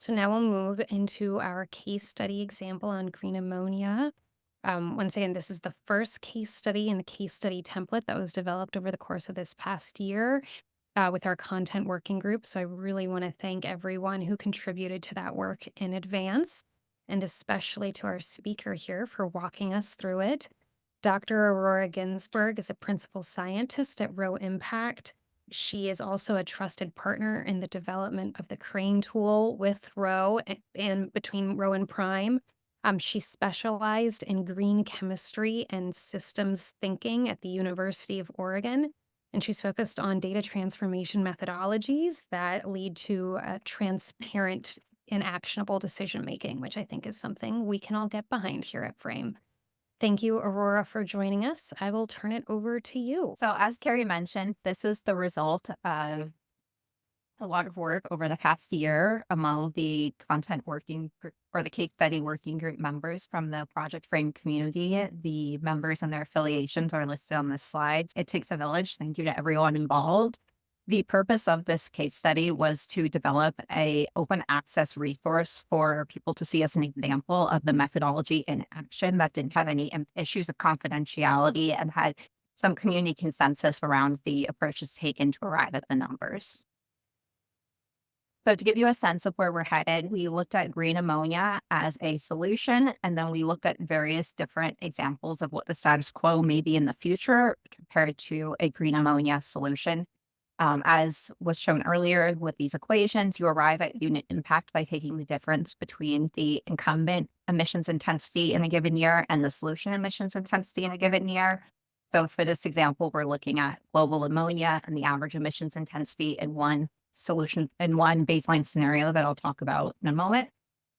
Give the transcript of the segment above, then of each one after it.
So now we'll move into our case study example on green ammonia. Once again, this is the first case study in the case study template that was developed over the course of this past year with our content working group. So I really want to thank everyone who contributed to that work in advance, and especially to our speaker here for walking us through it. Dr. Aurora Ginsberg is a principal scientist at Row Impact. She is also a trusted partner in the development of the Crane tool with Row and between Row and Prime. She specialized in green chemistry and systems thinking at the University of Oregon, and she's focused on data transformation methodologies that lead to transparent and actionable decision making, which I think is something we can all get behind here at Frame. Thank you, Aurora, for joining us. I will turn it over to you. So as Carrie mentioned, this is the result of a lot of work over the past year among the content working group or the case study working group members from the Project Frame community. The members and their affiliations are listed on this slide. It takes a village. Thank you to everyone involved. The purpose of this case study was to develop a open access resource for people to see as an example of the methodology in action that didn't have any issues of confidentiality and had some community consensus around the approaches taken to arrive at the numbers. So to give you a sense of where we're headed, we looked at green ammonia as a solution, and then we looked at various different examples of what the status quo may be in the future compared to a green ammonia solution. As was shown earlier with these equations, you arrive at unit impact by taking the difference between the incumbent emissions intensity in a given year and the solution emissions intensity in a given year. So for this example, we're looking at global ammonia and the average emissions intensity in one solution in one baseline scenario that I'll talk about in a moment,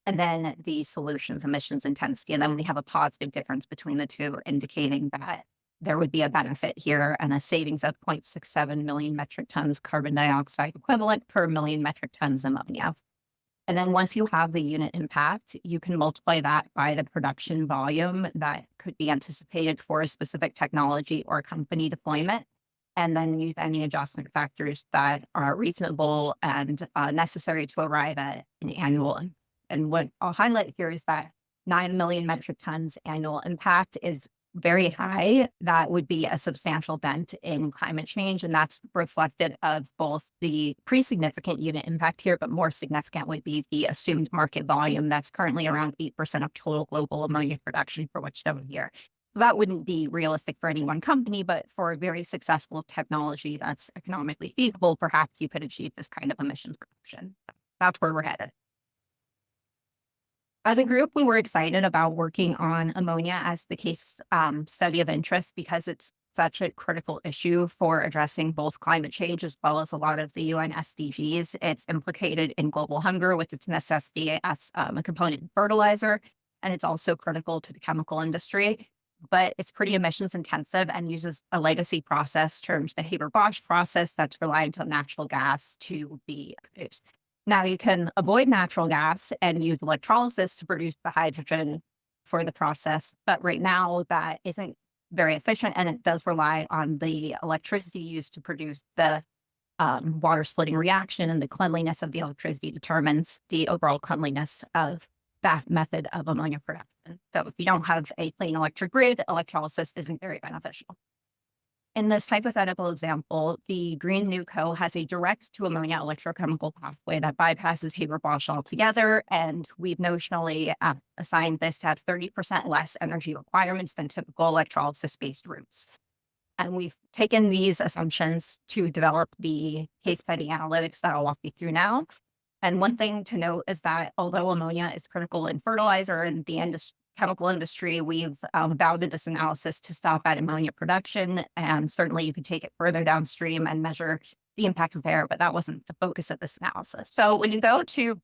and then the solution's emissions intensity. And then we have a positive difference between the two, indicating that there would be a benefit here and a savings of 0.67 million metric tons carbon dioxide equivalent per million metric tons ammonia. And then once you have the unit impact, you can multiply that by the production volume that could be anticipated for a specific technology or company deployment, and then use any adjustment factors that are reasonable and necessary to arrive at an annual. And what I'll highlight here is that 9 million metric tons annual impact is very high. That would be a substantial dent in climate change. And that's reflected of both the pretty significant unit impact here, but more significant would be the assumed market volume that's currently around 8% of total global ammonia production for what's shown here. That wouldn't be realistic for any one company, but for a very successful technology that's economically feasible, perhaps you could achieve this kind of emissions reduction. That's where we're headed. As a group, we were excited about working on ammonia as the case study of interest because it's such a critical issue for addressing both climate change as well as a lot of the UN SDGs. It's implicated in global hunger with its necessity as a component in fertilizer, and it's also critical to the chemical industry. But it's pretty emissions intensive and uses a legacy process termed the Haber-Bosch process that's reliant on natural gas to be produced. Now you can avoid natural gas and use electrolysis to produce the hydrogen for the process. But right now that isn't very efficient, and it does rely on the electricity used to produce the water splitting reaction, and the cleanliness of the electricity determines the overall cleanliness of that method of ammonia production. So if you don't have a clean electric grid, electrolysis isn't very beneficial. In this hypothetical example, the green NewCo has a direct to ammonia electrochemical pathway that bypasses Haber-Bosch altogether, and we've notionally assigned this to have 30% less energy requirements than typical electrolysis-based routes. And we've taken these assumptions to develop the case study analytics that I'll walk you through now. And one thing to note is that although ammonia is critical in fertilizer and the chemical industry, we've bounded this analysis to stop at ammonia production. And certainly you could take it further downstream and measure the impact there, but that wasn't the focus of this analysis. So when you go to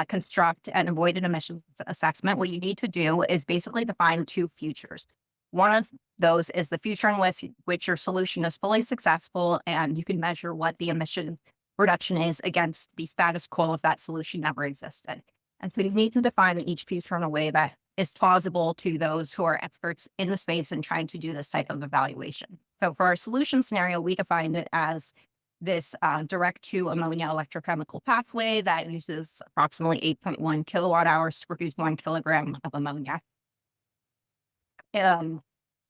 construct an avoided emissions assessment, what you need to do is basically define two futures. One of those is the future in which your solution is fully successful and you can measure what the emission reduction is against the status quo if that solution never existed. And so you need to define each future in a way that is plausible to those who are experts in the space and trying to do this type of evaluation. So for our solution scenario, we defined it as this direct to ammonia electrochemical pathway that uses approximately 8.1 kilowatt hours to produce 1 kilogram of ammonia. Um,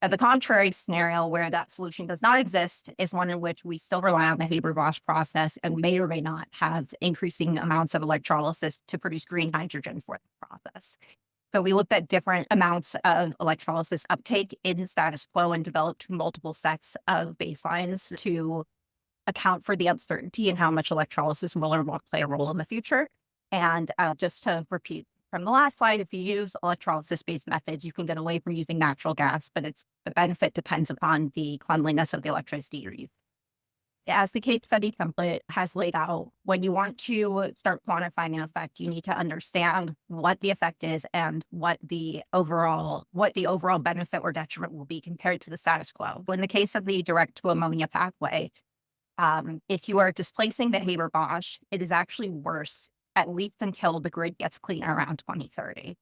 the contrary scenario where that solution does not exist is one in which we still rely on the Haber-Bosch process and may or may not have increasing amounts of electrolysis to produce green hydrogen for the process. So we looked at different amounts of electrolysis uptake in status quo and developed multiple sets of baselines to account for the uncertainty and how much electrolysis will or won't play a role in the future. And just to repeat from the last slide, if you use electrolysis-based methods, you can get away from using natural gas, but the benefit depends upon the cleanliness of the electricity you're using. As the case study template has laid out, when you want to start quantifying an effect, you need to understand what the effect is and what the overall benefit or detriment will be compared to the status quo. In the case of the direct to ammonia pathway, if you are displacing the Haber-Bosch, it is actually worse, at least until the grid gets cleaner around 2030.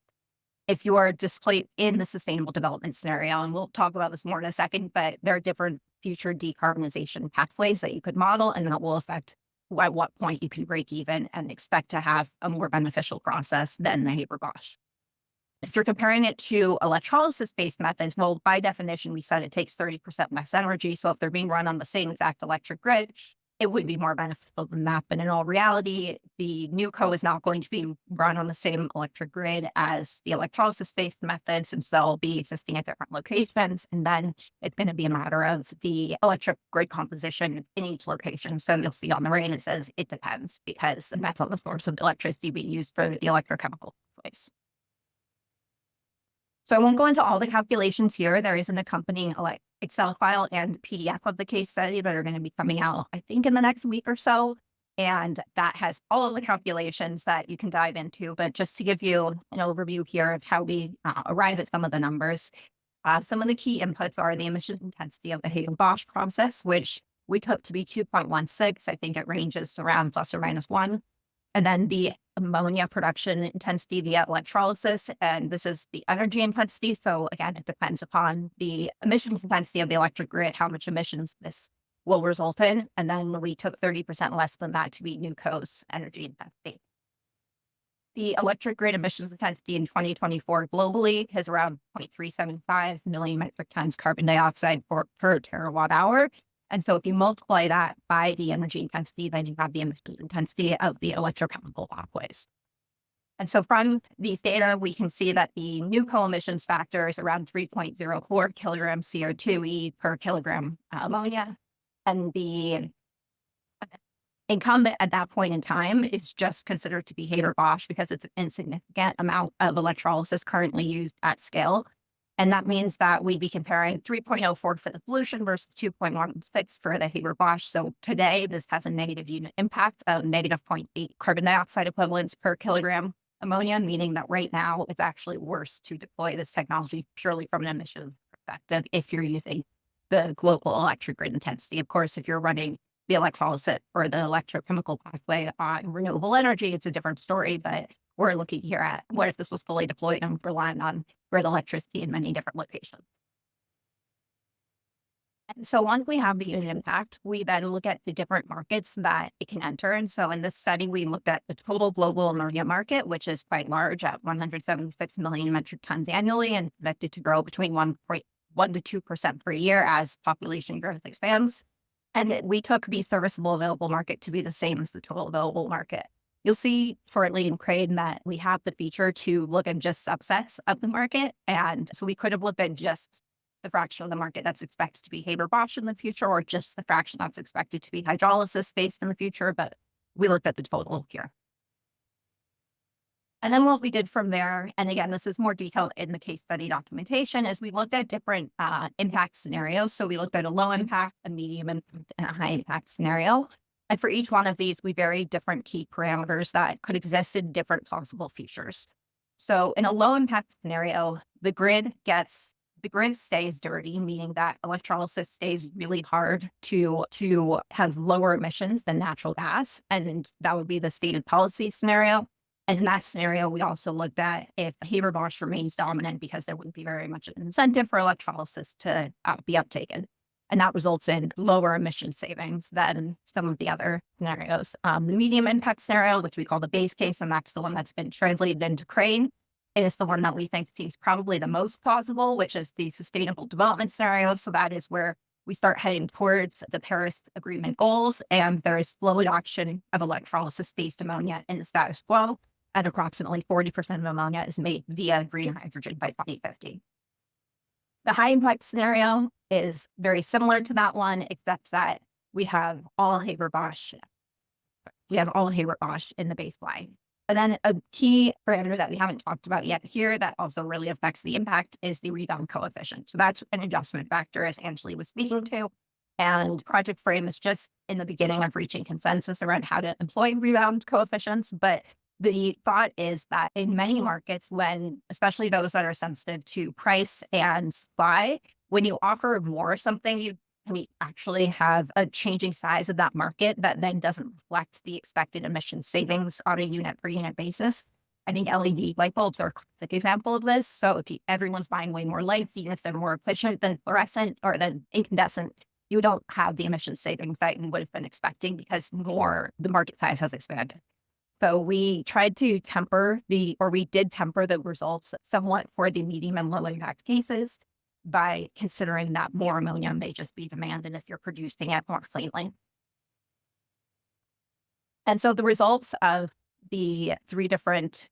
If you are displaced in the sustainable development scenario, and we'll talk about this more in a second, but there are different future decarbonization pathways that you could model, and that will affect at what point you can break even and expect to have a more beneficial process than the Haber-Bosch. If you're comparing it to electrolysis-based methods, well, by definition, we said it takes 30% less energy. So if they're being run on the same exact electric grid, it would be more beneficial than that. But in all reality, the new co is not going to be run on the same electric grid as the electrolysis-based methods, and so they'll be existing at different locations. And then it's going to be a matter of the electric grid composition in each location. So you'll see on the right, it says it depends because that's on the source of electricity being used for the electrochemical place. So I won't go into all the calculations here. There is an accompanying Excel file and PDF of the case study that are going to be coming out, I think, in the next week or so. And that has all of the calculations that you can dive into. But just to give you an overview here of how we arrive at some of the numbers, some of the key inputs are the emission intensity of the Haber-Bosch process, which we took to be 2.16. I think it ranges around plus or minus 1. And then the ammonia production intensity via electrolysis, and this is the energy intensity. So again, it depends upon the emissions intensity of the electric grid, how much emissions this will result in. And then we took 30% less than that to be NewCo's energy intensity. The electric grid emissions intensity in 2024 globally is around 0.375 million metric tons carbon dioxide per terawatt hour. And so if you multiply that by the energy intensity, then you have the emission intensity of the electrochemical pathways. And so from these data, we can see that the new co-emissions factor is around 3.04 kilograms CO2e per kilogram ammonia. And the incumbent at that point in time is just considered to be Haber-Bosch because it's an insignificant amount of electrolysis currently used at scale. And that means that we'd be comparing 3.04 for the solution versus 2.16 for the Haber-Bosch. So today, this has a negative unit impact of negative 0.8 carbon dioxide equivalents per kilogram ammonia, meaning that right now it's actually worse to deploy this technology purely from an emission perspective if you're using the global electric grid intensity. Of course, if you're running the electrolysis or the electrochemical pathway on renewable energy, it's a different story, but we're looking here at what if this was fully deployed and relying on grid electricity in many different locations. And so once we have the unit impact, we then look at the different markets that it can enter. And so in this study, we looked at the total global ammonia market, which is quite large at 176 million metric tons annually and expected to grow between 1.1 to 2% per year as population growth expands. And we took the serviceable available market to be the same as the total available market. You'll see shortly in Crane that we have the feature to look at just subsets of the market. And so we could have looked at just the fraction of the market that's expected to be Haber-Bosch in the future, or just the fraction that's expected to be hydrolysis-based in the future, but we looked at the total here. And then what we did from there, and again, this is more detailed in the case study documentation, is we looked at different impact scenarios. So we looked at a low impact, a medium impact, and a high impact scenario. And for each one of these, we varied different key parameters that could exist in different possible futures. So in a low impact scenario, the grid stays dirty, meaning that electrolysis stays really hard to have lower emissions than natural gas. And that would be the stated policy scenario. And in that scenario, we also looked at if Haber-Bosch remains dominant because there wouldn't be very much of an incentive for electrolysis to be uptaken. And that results in lower emission savings than some of the other scenarios. The medium impact scenario, which we call the base case, and that's the one that's been translated into Crane, is the one that we think seems probably the most plausible, which is the sustainable development scenario. So that is where we start heading towards the Paris Agreement goals, and there is slow adoption of electrolysis-based ammonia in the status quo, and approximately 40% of ammonia is made via green hydrogen by 2050. The high impact scenario is very similar to that one, except that we have all Haber-Bosch. We have all Haber-Bosch in the baseline. And then a key parameter that we haven't talked about yet here that also really affects the impact is the rebound coefficient. So that's an adjustment factor, as Angeli was speaking to. And Project Frame is just in the beginning of reaching consensus around how to employ rebound coefficients. But the thought is that in many markets, when especially those that are sensitive to price and supply, when you offer more something, we actually have a changing size of that market that then doesn't reflect the expected emission savings on a unit per unit basis. I think LED light bulbs are a classic example of this. So if everyone's buying way more lights, even if they're more efficient than fluorescent or than incandescent, you don't have the emission savings that you would have been expecting because the market size has expanded. So we tried to we did temper the results somewhat for the medium and low impact cases by considering that more ammonia may just be demanded if you're producing it more cleanly. And so the results of the three different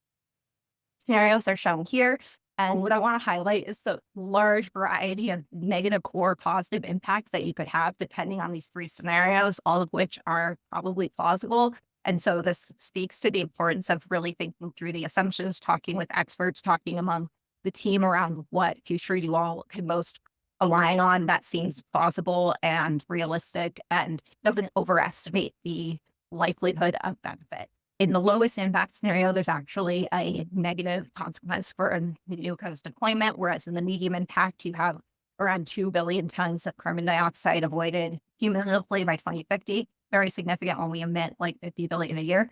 scenarios are shown here. And what I want to highlight is the large variety of negative or positive impacts that you could have depending on these three scenarios, all of which are probably plausible. And so this speaks to the importance of really thinking through the assumptions, talking with experts, talking among the team around what future you all can most align on that seems plausible and realistic and doesn't overestimate the likelihood of benefit. In the lowest impact scenario, there's actually a negative consequence for a new coast deployment, whereas in the medium impact, you have around 2 billion tons of carbon dioxide avoided cumulatively by 2050. Very significant when we emit like 50 billion a year.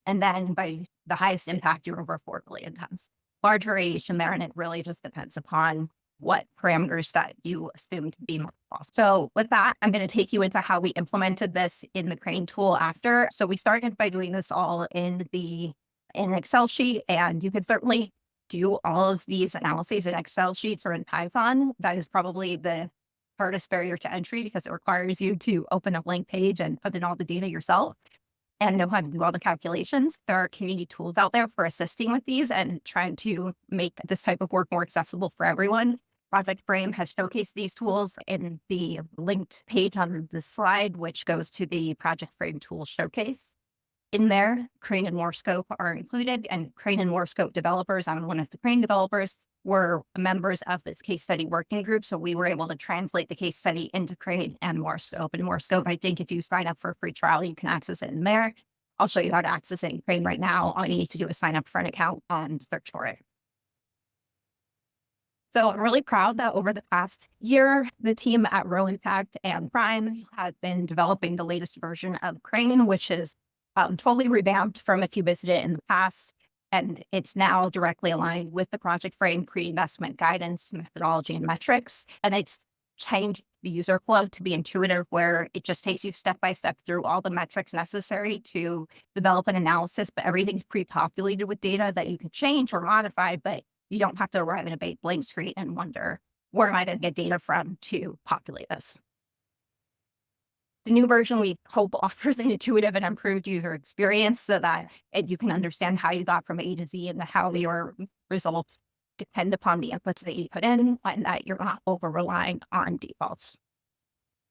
And then by the highest impact, you're over 4 billion tons. Large variation there, and it really just depends upon what parameters that you assume to be more possible. So with that, I'm going to take you into how we implemented this in the Crane tool after. So we started by doing this all in an Excel sheet, and you could certainly do all of these analyses in Excel sheets or in Python. That is probably the hardest barrier to entry because it requires you to open a blank page and put in all the data yourself and know how to do all the calculations. There are community tools out there for assisting with these and trying to make this type of work more accessible for everyone. Project Frame has showcased these tools in the linked page on the slide, which goes to the Project Frame tool showcase. In there, Crane and Morescope are included, and Crane and Morescope developers, I'm one of the Crane developers, were members of this case study working group. So we were able to translate the case study into Crane and Morescope. And Morescope, I think if you sign up for a free trial, you can access it in there. I'll show you how to access it in Crane right now. All you need to do is sign up for an account and search for it. So I'm really proud that over the past year, the team at Row Impact and Prime have been developing the latest version of Crane, which is totally revamped from if you visited it in the past. And it's now directly aligned with the Project Frame pre-investment guidance, methodology, and metrics. And it's changed the user flow to be intuitive, where it just takes you step by step through all the metrics necessary to develop an analysis, but everything's pre-populated with data that you can change or modify, but you don't have to arrive in a blank screen and wonder, where am I going to get data from to populate this? The new version, we hope, offers an intuitive and improved user experience so that you can understand how you got from A to Z and how your results depend upon the inputs that you put in and that you're not over-relying on defaults.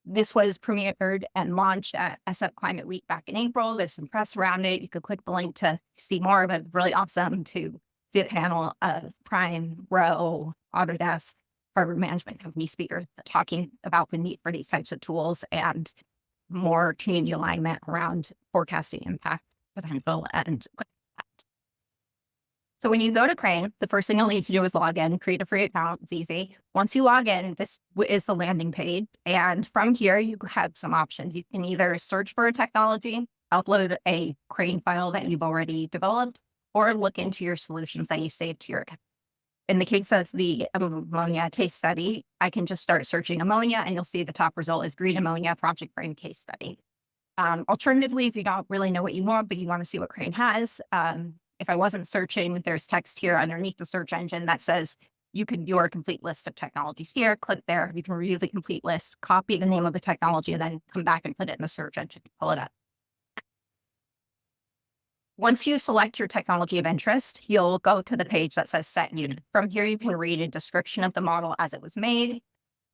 This was premiered and launched at SF Climate Week back in April. There's some press around it. You could click the link to see more, but really awesome to see a panel of Prime, Row, Autodesk, Harvard Management Company speakers talking about the need for these types of tools and more community alignment around forecasting impact potential and impact. So when you go to Crane, the first thing you'll need to do is log in, create a free account. It's easy. Once you log in, this is the landing page. And from here, you have some options. You can either search for a technology, upload a Crane file that you've already developed, or look into your solutions that you saved to your account. in the case of the ammonia case study, I can just start searching ammonia and you'll see the top result is green ammonia project frame case study. Alternatively, if you don't really know what you want, but you want to see what Crane has, if I wasn't searching, there's text here underneath the search engine that says you can view our complete list of technologies here. Click there. You can review the complete list, copy the name of the technology, and then come back and put it in the search engine to pull it up. Once you select your technology of interest, you'll go to the page that says Set Unit. From here, you can read a description of the model as it was made,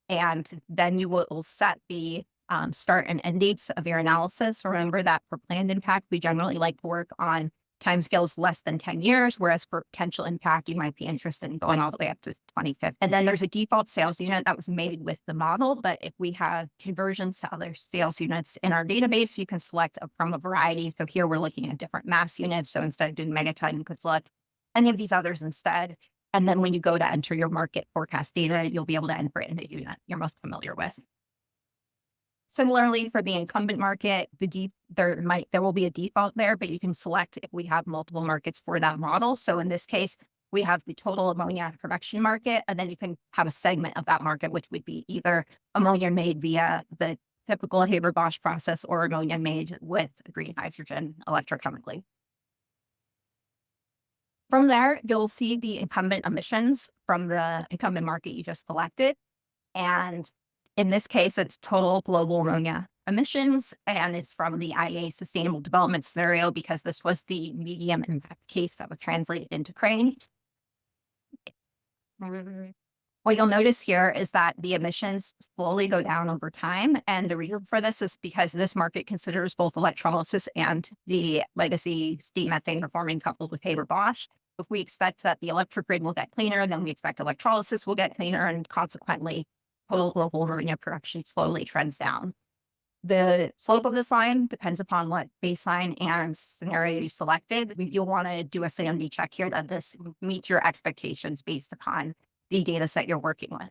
and then you will set the start and end dates of your analysis. Remember that for planned impact, we generally like to work on timescales less than 10 years, whereas for potential impact, you might be interested in going all the way up to 2050. And then there's a default sales unit that was made with the model, but if we have conversions to other sales units in our database, you can select from a variety. So here we're looking at different mass units. So instead of doing megaton, you could select any of these others instead. And then when you go to enter your market forecast data, you'll be able to enter it in the unit you're most familiar with. Similarly, for the incumbent market, there will be a default there, but you can select if we have multiple markets for that model. So in this case, we have the total ammonia production market, and then you can have a segment of that market, which would be either ammonia made via the typical Haber-Bosch process or ammonia made with green hydrogen electrochemically. From there, you'll see the incumbent emissions from the incumbent market you just selected. And in this case, it's total global ammonia emissions, and it's from the IEA Sustainable Development Scenario because this was the medium impact case that was translated into Crane. What you'll notice here is that the emissions slowly go down over time. And the reason for this is because this market considers both electrolysis and the legacy steam methane reforming coupled with Haber-Bosch. If we expect that the electric grid will get cleaner, then we expect electrolysis will get cleaner, and consequently, total global ammonia production slowly trends down. The slope of this line depends upon what baseline and scenario you selected. You'll want to do a sanity check here that this meets your expectations based upon the data set you're working with.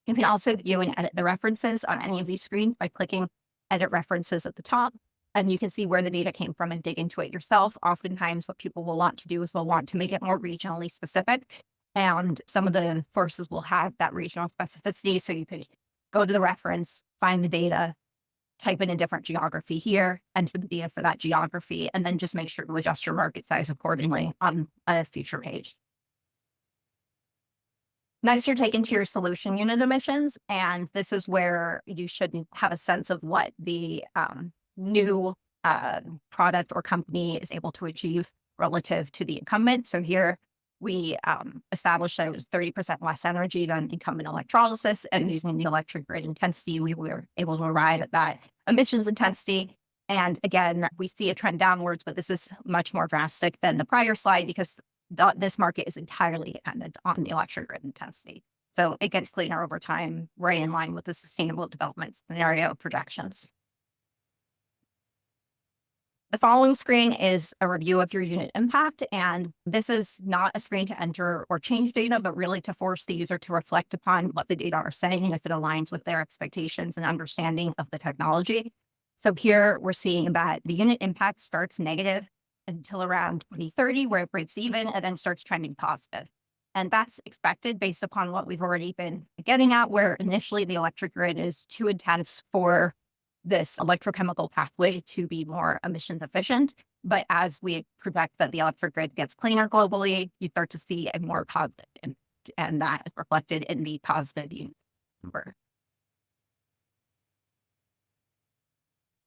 You can also view and edit the references on any of these screens by clicking Edit References at the top, and you can see where the data came from and dig into it yourself. Oftentimes, what people will want to do is they'll want to make it more regionally specific, and some of the courses will have that regional specificity, so you could go to the reference, find the data, type in a different geography here, enter the data for that geography, and then just make sure to adjust your market size accordingly on a future page. Next, you're taken to your solution unit emissions, and this is where you should have a sense of what the new product or company is able to achieve relative to the incumbent. So here we established that it was 30% less energy than incumbent electrolysis, and using the electric grid intensity, we were able to arrive at that emissions intensity. And again, we see a trend downwards, but this is much more drastic than the prior slide because this market is entirely dependent on the electric grid intensity. So it gets cleaner over time, right in line with the sustainable development scenario projections. The following screen is a review of your unit impact, and this is not a screen to enter or change data, but really to force the user to reflect upon what the data are saying and if it aligns with their expectations and understanding of the technology. So here we're seeing that the unit impact starts negative until around 2030, where it breaks even and then starts trending positive. And that's expected based upon what we've already been getting at, where initially the electric grid is too intense for this electrochemical pathway to be more emissions efficient. But as we project that the electric grid gets cleaner globally, you start to see a more positive impact, and that is reflected in the positive unit number.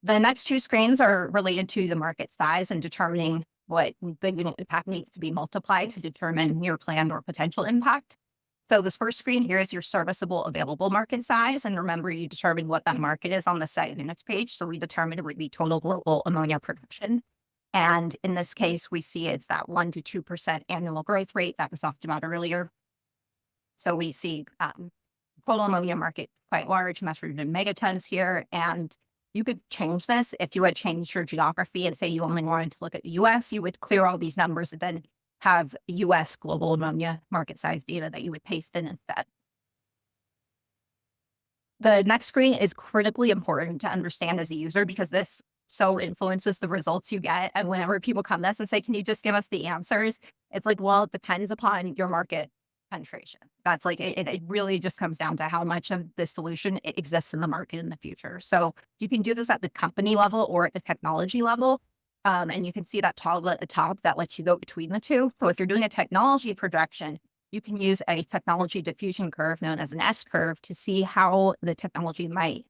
The next two screens are related to the market size and determining what the unit impact needs to be multiplied to determine your planned or potential impact. So this first screen here is your serviceable available market size. And remember, you determine what that market is on the set units page. So we determined it would be total global ammonia production. And in this case, we see it's that 1 to 2% annual growth rate that was talked about earlier. So we see total ammonia market quite large, measured in megatons here. And you could change this if you had changed your geography and say you only wanted to look at the US, you would clear all these numbers and then have US global ammonia market size data that you would paste in instead. The next screen is critically important to understand as a user because this so influences the results you get. And whenever people come to us and say, can you just give us the answers? It's like, well, it depends upon your market penetration. That's like it really just comes down to how much of the solution it exists in the market in the future. So you can do this at the company level or at the technology level. And you can see that toggle at the top that lets you go between the two. So if you're doing a technology projection, you can use a technology diffusion curve known as an S curve to see how the technology might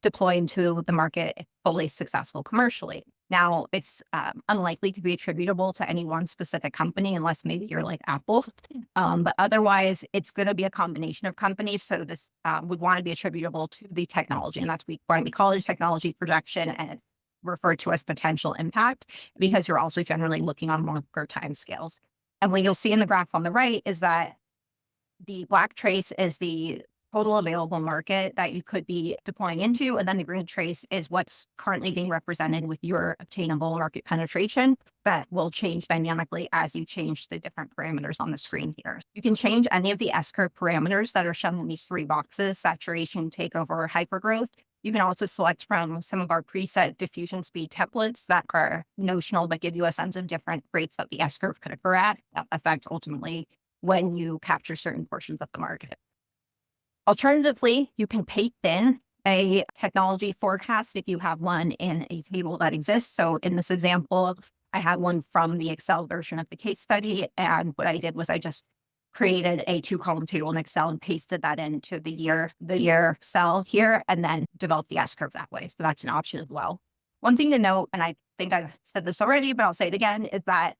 deploy into the market if fully successful commercially. Now, it's unlikely to be attributable to any one specific company unless maybe you're like Apple. But otherwise, it's going to be a combination of companies. So this would want to be attributable to the technology. And why we call it a technology projection and referred to as potential impact, because you're also generally looking on longer time scales. And what you'll see in the graph on the right is that the black trace is the total available market that you could be deploying into. And then the green trace is what's currently being represented with your obtainable market penetration that will change dynamically as you change the different parameters on the screen here. You can change any of the S-curve parameters that are shown in these three boxes: saturation, takeover, or hypergrowth. You can also select from some of our preset diffusion speed templates that are notional but give you a sense of different rates that the S-curve could occur at. That affects ultimately when you capture certain portions of the market. Alternatively, you can paste in a technology forecast if you have one in a table that exists. So in this example, I had one from the Excel version of the case study. And what I did was I just created a 2-column table in Excel and pasted that into the year cell here, and then developed the S curve that way. So that's an option as well. One thing to note, and I think I've said this already, but I'll say it again, is that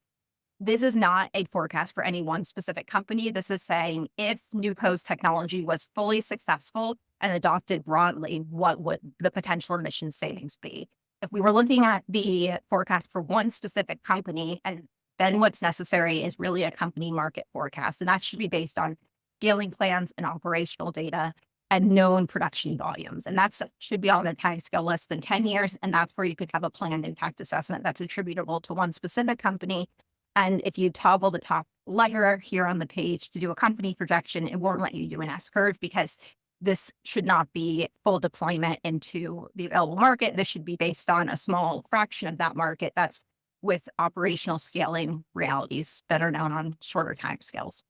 this is not a forecast for any one specific company. This is saying if Nuco's technology was fully successful and adopted broadly, what would the potential emission savings be? If we were looking at the forecast for one specific company, and then what's necessary is really a company market forecast. And that should be based on scaling plans and operational data and known production volumes. And that should be on a time scale less than 10 years. And that's where you could have a planned impact assessment that's attributable to one specific company. And if you toggle the top layer here on the page to do a company projection, it won't let you do an S curve because this should not be full deployment into the available market. This should be based on a small fraction of that market that's with operational scaling realities that are known on shorter time scales.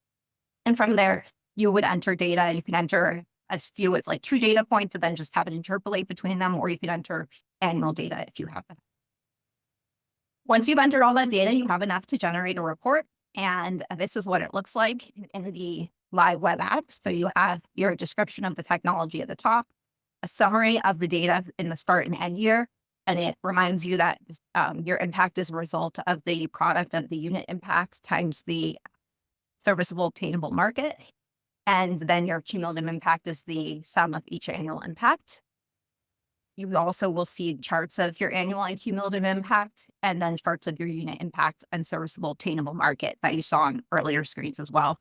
And from there, you would enter data. You can enter as few as like 2 data points and then just have it interpolate between them, or you can enter annual data if you have them. Once you've entered all that data, you have enough to generate a report. And this is what it looks like in the live web app. So you have your description of the technology at the top, a summary of the data in the start and end year, and it reminds you that your impact is a result of the product of the unit impact times the serviceable obtainable market. And then your cumulative impact is the sum of each annual impact. You also will see charts of your annual and cumulative impact, and then charts of your unit impact and serviceable obtainable market that you saw on earlier screens as well.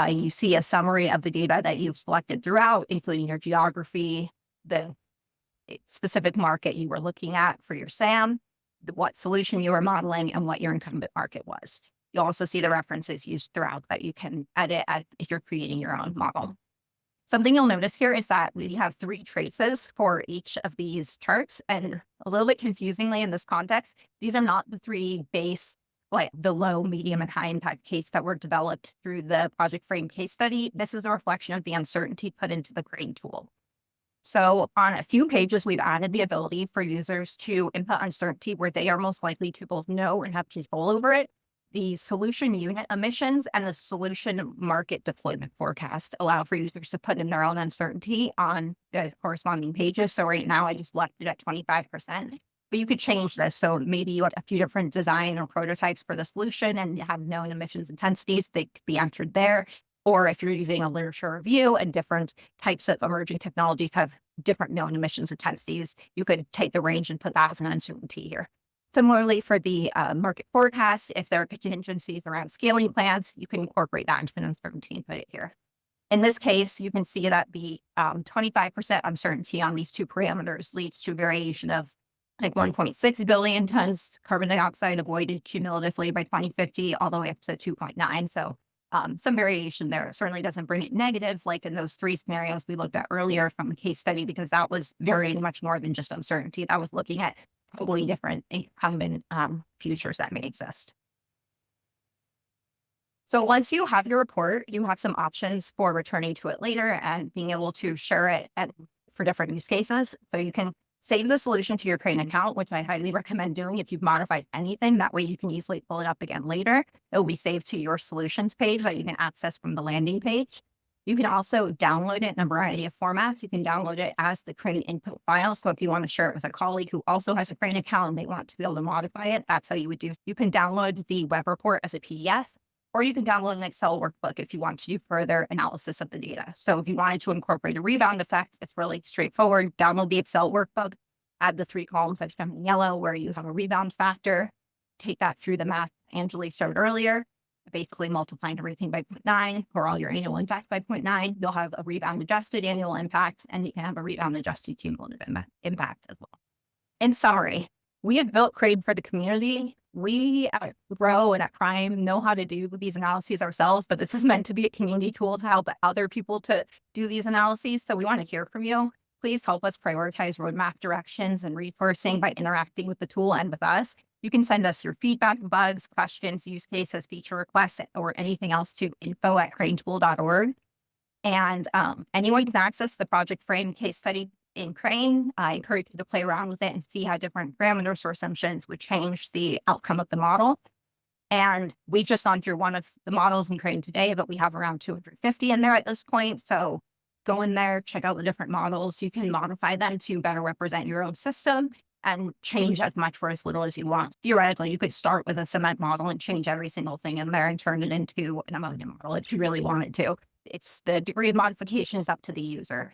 You see a summary of the data that you've selected throughout, including your geography, the specific market you were looking at for your SAM, what solution you were modeling, and what your incumbent market was. You'll also see the references used throughout that you can edit if you're creating your own model. Something you'll notice here is that we have 3 traces for each of these charts. And a little bit confusingly in this context, these are not the 3 base, like the low, medium, and high impact case that were developed through the Project Frame case study. This is a reflection of the uncertainty put into the grain tool. So on a few pages, we've added the ability for users to input uncertainty where they are most likely to both know and have control over it. The solution unit emissions and the solution market deployment forecast allow for users to put in their own uncertainty on the corresponding pages. So right now I just left it at 25%, but you could change this. So maybe you have a few different design or prototypes for the solution and have known emissions intensities, they could be entered there. Or if you're using a literature review and different types of emerging technology have different known emissions intensities, you could take the range and put that as an uncertainty here. Similarly, for the market forecast, if there are contingencies around scaling plans, you can incorporate that into an uncertainty and put it here. In this case, you can see that the 25% uncertainty on these 2 parameters leads to a variation of like 1.6 billion tons carbon dioxide avoided cumulatively by 2050, all the way up to 2.9. So some variation there. It certainly doesn't bring it negative, like in those 3 scenarios we looked at earlier from the case study, because that was varying much more than just uncertainty. That was looking at totally different incumbent futures that may exist. So once you have your report, you have some options for returning to it later and being able to share it for different use cases. So you can save the solution to your Crane account, which I highly recommend doing if you've modified anything. That way you can easily pull it up again later. It will be saved to your solutions page that you can access from the landing page. You can also download it in a variety of formats. You can download it as the Crane input file. So if you want to share it with a colleague who also has a Crane account and they want to be able to modify it, that's how you would do. You can download the web report as a PDF, or you can download an Excel workbook if you want to do further analysis of the data. So if you wanted to incorporate a rebound effect, it's really straightforward. Download the Excel workbook, add the 3 columns that shown in yellow where you have a rebound factor, take that through the math Angela showed earlier, basically multiplying everything by 0.9 or all your annual impact by 0.9, you'll have a rebound adjusted annual impact, and you can have a rebound adjusted cumulative impact as well. In summary, we have built Crane for the community. We at Grow and at Crime know how to do these analyses ourselves, but this is meant to be a community tool to help other people to do these analyses. So we want to hear from you. Please help us prioritize roadmap directions and resourcing by interacting with the tool and with us. You can send us your feedback, bugs, questions, use cases, feature requests, or anything else to info@cranetool.org. And anyone can access the Project Frame case study in Crane. I encourage you to play around with it and see how different parameters or assumptions would change the outcome of the model. And we've just gone through one of the models in Crane today, but we have around 250 in there at this point. So go in there, check out the different models. You can modify them to better represent your own system and change as much or as little as you want. Theoretically, you could start with a cement model and change every single thing in there and turn it into an ammonia model if you really wanted to. It's the degree of modification is up to the user.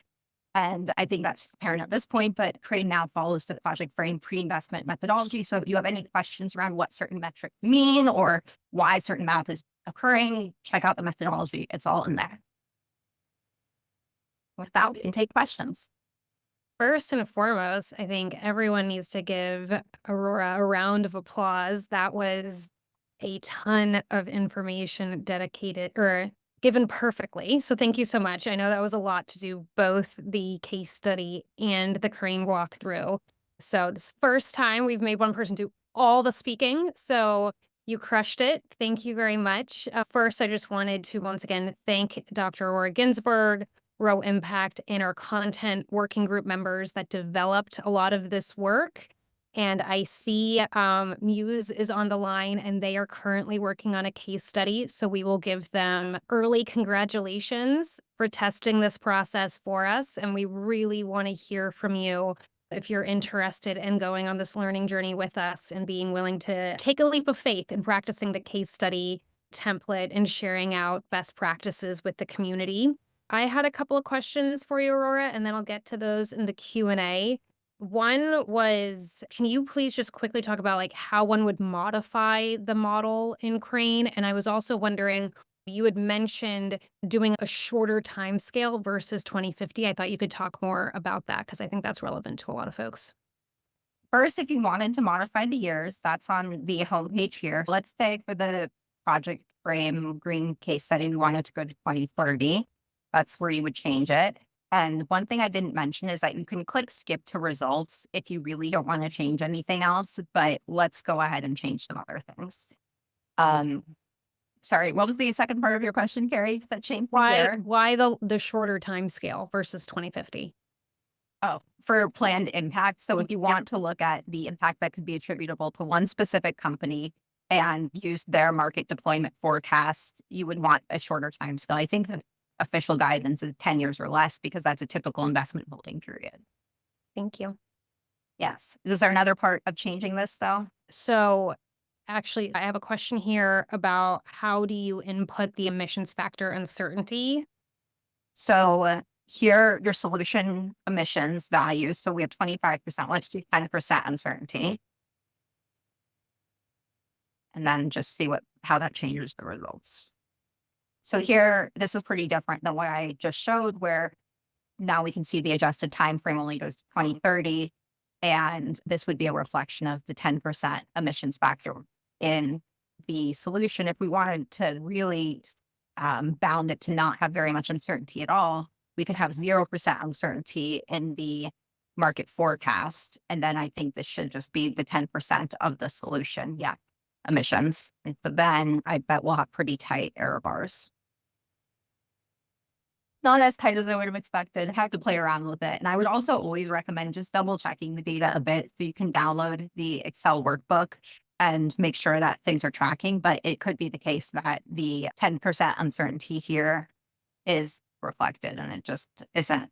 And I think that's apparent at this point, but Crane now follows the Project Frame pre-investment methodology. So if you have any questions around what certain metrics mean or why certain math is occurring, check out the methodology. It's all in there. With that, we can take questions. First and foremost, I think everyone needs to give Aurora a round of applause. That was a ton of information dedicated or given perfectly. So thank you so much. I know that was a lot to do both the case study and the Crane walkthrough. So this first time we've made one person do all the speaking. So you crushed it. Thank you very much. First, I just wanted to once again thank Dr. Aurora Ginsburg, Row Impact, and our content working group members that developed a lot of this work. And I see Muse is on the line and they are currently working on a case study. So we will give them early congratulations for testing this process for us. And we really want to hear from you if you're interested in going on this learning journey with us and being willing to take a leap of faith in practicing the case study template and sharing out best practices with the community. I had a couple of questions for you, Aurora, and then I'll get to those in the Q&A. One was, can you please just quickly talk about like how one would modify the model in Crane? And I was also wondering, you had mentioned doing a shorter time scale versus 2050. I thought you could talk more about that because I think that's relevant to a lot of folks. First, if you wanted to modify the years, that's on the homepage here. Let's say for the Project Frame green case study, we wanted to go to 2030. That's where you would change it. And one thing I didn't mention is that you can click skip to results if you really don't want to change anything else, but let's go ahead and change some other things. Um, sorry, what was the second part of your question, Carrie? That changed here? Why the shorter time scale versus 2050? Oh, for planned impact. So if you want to look at the impact that could be attributable to one specific company and use their market deployment forecast, you would want a shorter time scale. I think the official guidance is 10 years or less because that's a typical investment holding period. Thank you. Yes. Is there another part of changing this though? So actually, I have a question here about how do you input the emissions factor uncertainty? So here, your solution emissions values. So we have 25%. Let's do 10% uncertainty. And then just see how that changes the results. So here, this is pretty different than what I just showed, where now we can see the adjusted time frame only goes to 2030. And this would be a reflection of the 10% emissions factor in the solution. If we wanted to really bound it to not have very much uncertainty at all, we could have 0% uncertainty in the market forecast. And then I think this should just be the 10% of the solution. Yeah. emissions. But then I bet we'll have pretty tight error bars. Not as tight as I would have expected. Have to play around with it. And I would also always recommend just double checking the data a bit so you can download the Excel workbook and make sure that things are tracking. But it could be the case that the 10% uncertainty here is reflected and it just isn't.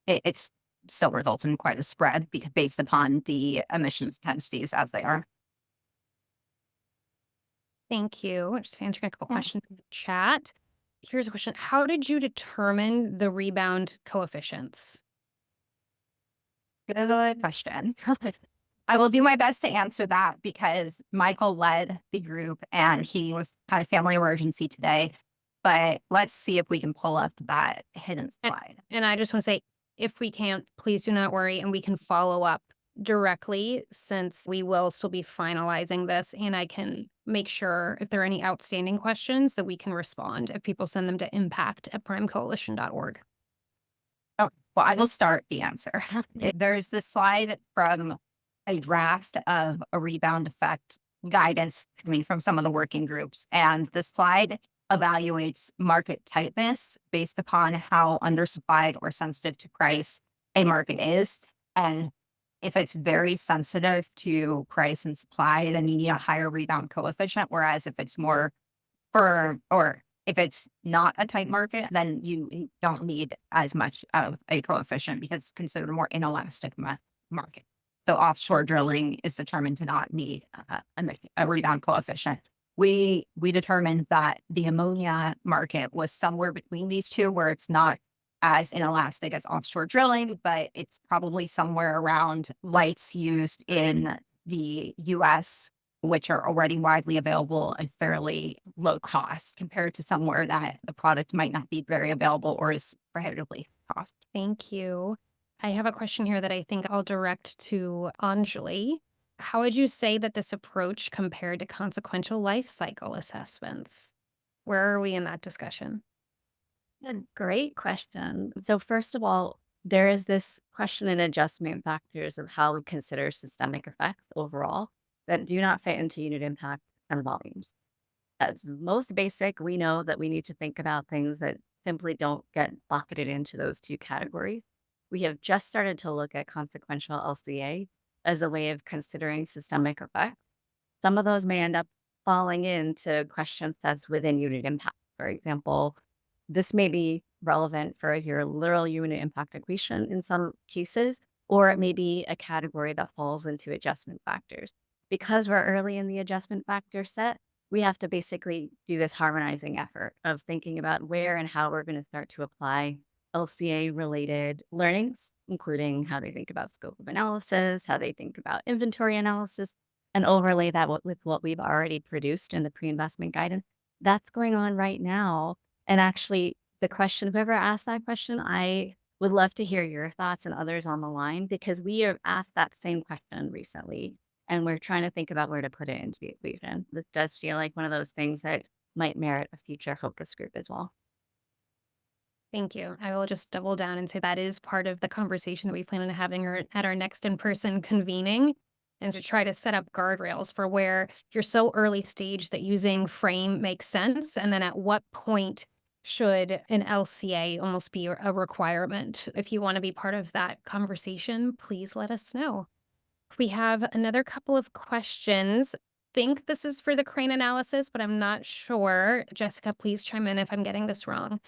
It's still results in quite a spread based upon the emissions intensities as they are. Thank you. Just answering a couple Yeah. questions in the chat. Here's a question. How did you determine the rebound coefficients? Good question. I will do my best to answer that because Michael led the group and he had a family emergency today. But let's see if we can pull up that hidden And, slide. and I just want to say, if we can't, please do not worry, and we can follow up directly since we will still be finalizing this. And I can make sure if there are any outstanding questions that we can respond if people send them to impact@primecoalition.org. Oh, well, I will start the answer. There's this slide from a draft of a rebound effect guidance coming from some of the working groups. And the slide evaluates market tightness based upon how undersupplied or sensitive to price a market is. And if it's very sensitive to price and supply, then you need a higher rebound coefficient. Whereas if it's more firm or if it's not a tight market, then you don't need as much of a coefficient because it's considered a more inelastic market. So offshore drilling is determined to not need a rebound coefficient. We determined that the ammonia market was somewhere between these two, where it's not as inelastic as offshore drilling, but it's probably somewhere around lights used in the US, which are already widely available and fairly low cost compared to somewhere that the product might not be very available or is prohibitively cost. Thank you. I have a question here that I think I'll direct to Anjali. How would you say that this approach compared to consequential life cycle assessments? Where are we in that discussion? A great question. So, first of all, there is this question and adjustment factors of how we consider systemic effects overall that do not fit into unit impact and volumes. As most basic, we know that we need to think about things that simply don't get bucketed into those two categories. We have just started to look at consequential LCA as a way of considering systemic effects. Some of those may end up falling into question sets within unit impact. For example, this may be relevant for your literal unit impact equation in some cases, or it may be a category that falls into adjustment factors. Because we're early in the adjustment factor set, we have to basically do this harmonizing effort of thinking about where and how we're going to start to apply LCA related learnings, including how they think about scope of analysis, how they think about inventory analysis, and overlay that with what we've already produced in the pre investment guidance. That's going on right now, and actually, the question, whoever asked that question, I would love to hear your thoughts and others on the line because we have asked that same question recently and we're trying to think about where to put it into the equation. This does feel like one of those things that might merit a future focus group as well. Thank you. I will just double down and say that is part of the conversation that we plan on having at our next in-person convening, and to try to set up guardrails for where you're so early stage that using frame makes sense. And then at what point should an LCA almost be a requirement? If you want to be part of that conversation, please let us know. We have another couple of questions. Think this is for the crane analysis, but I'm not sure. Jessica, please chime in if I'm getting this wrong.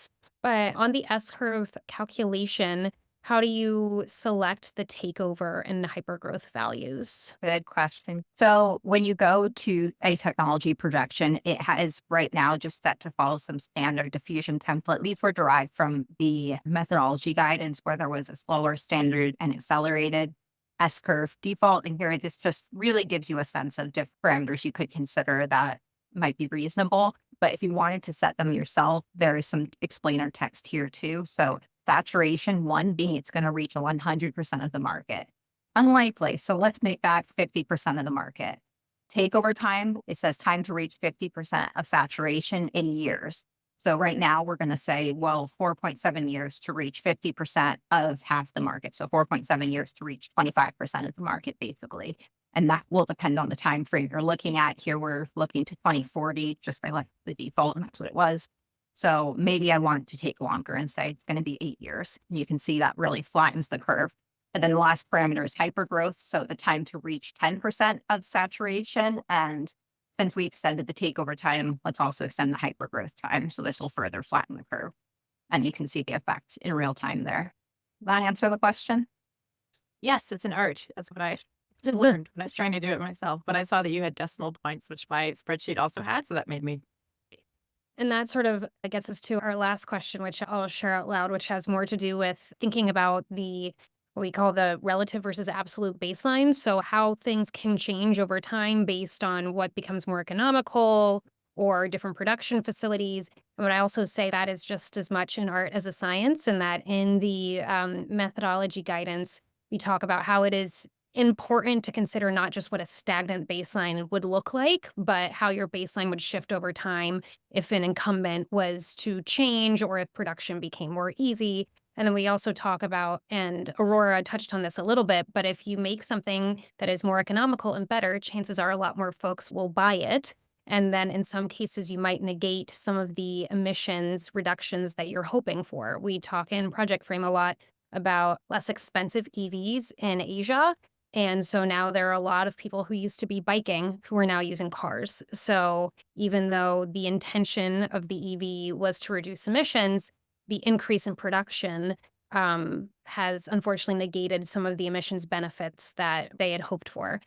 But on the S-curve calculation, how do you select the takeover and hypergrowth values? Good question. So when you go to a technology projection, it has right now just set to follow some standard diffusion template. These were derived from the methodology guidance where there was a slower standard and accelerated S-curve default. And here, this just really gives you a sense of different parameters you could consider that might be reasonable. But if you wanted to set them yourself, there is some explainer text here too. So saturation, one being it's going to reach 100% of the market. Unlikely. So let's make that 50% of the market. Takeover time, it says time to reach 50% of saturation in years. So right now we're going to say, well, 4.7 years to reach 50% of half the market. So 4.7 years to reach 25% of the market, basically. And that will depend on the time frame you're looking at. Here, we're looking to 2040 just by like the default, and that's what it was. So maybe I want to take longer and say it's going to be 8 years. You can see that really flattens the curve. And then the last parameter is hypergrowth. So the time to reach 10% of saturation. And since we extended the takeover time, let's also extend the hypergrowth time. So this will further flatten the curve. And you can see the effect in real time there. Does that answer the question? Yes, it's an art. That's what I learned when I was trying to do it myself. But I saw that you had decimal points, which my spreadsheet also had. So that made me. And that sort of gets us to our last question, which I'll share out loud, which has more to do with thinking about the what we call the relative versus absolute baseline. So how things can change over time based on what becomes more economical or different production facilities. And what I also say that is just as much an art as a science, and that in the methodology guidance, we talk about how it is important to consider not just what a stagnant baseline would look like, but how your baseline would shift over time if an incumbent was to change or if production became more easy. And then we also talk about, and Aurora touched on this a little bit, but if you make something that is more economical and better, chances are a lot more folks will buy it. And then in some cases, you might negate some of the emissions reductions that you're hoping for. We talk in Project Frame a lot about less expensive EVs in Asia. And so now there are a lot of people who used to be biking who are now using cars. So even though the intention of the EV was to reduce emissions, the increase in production has unfortunately negated some of the emissions benefits that they had hoped for.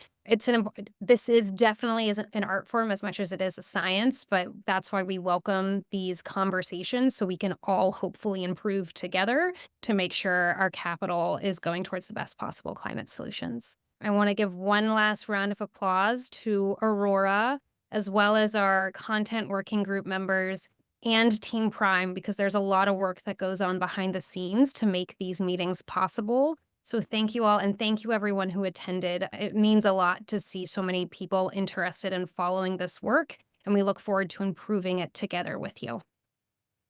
This is definitely an art form as much as it is a science, but that's why we welcome these conversations so we can all hopefully improve together to make sure our capital is going towards the best possible climate solutions. I want to give one last round of applause to Aurora, as well as our content working group members and Team Prime, because there's a lot of work that goes on behind the scenes to make these meetings possible. So thank you all, and thank you everyone who attended. It means a lot to see so many people interested in following this work, and we look forward to improving it together with you.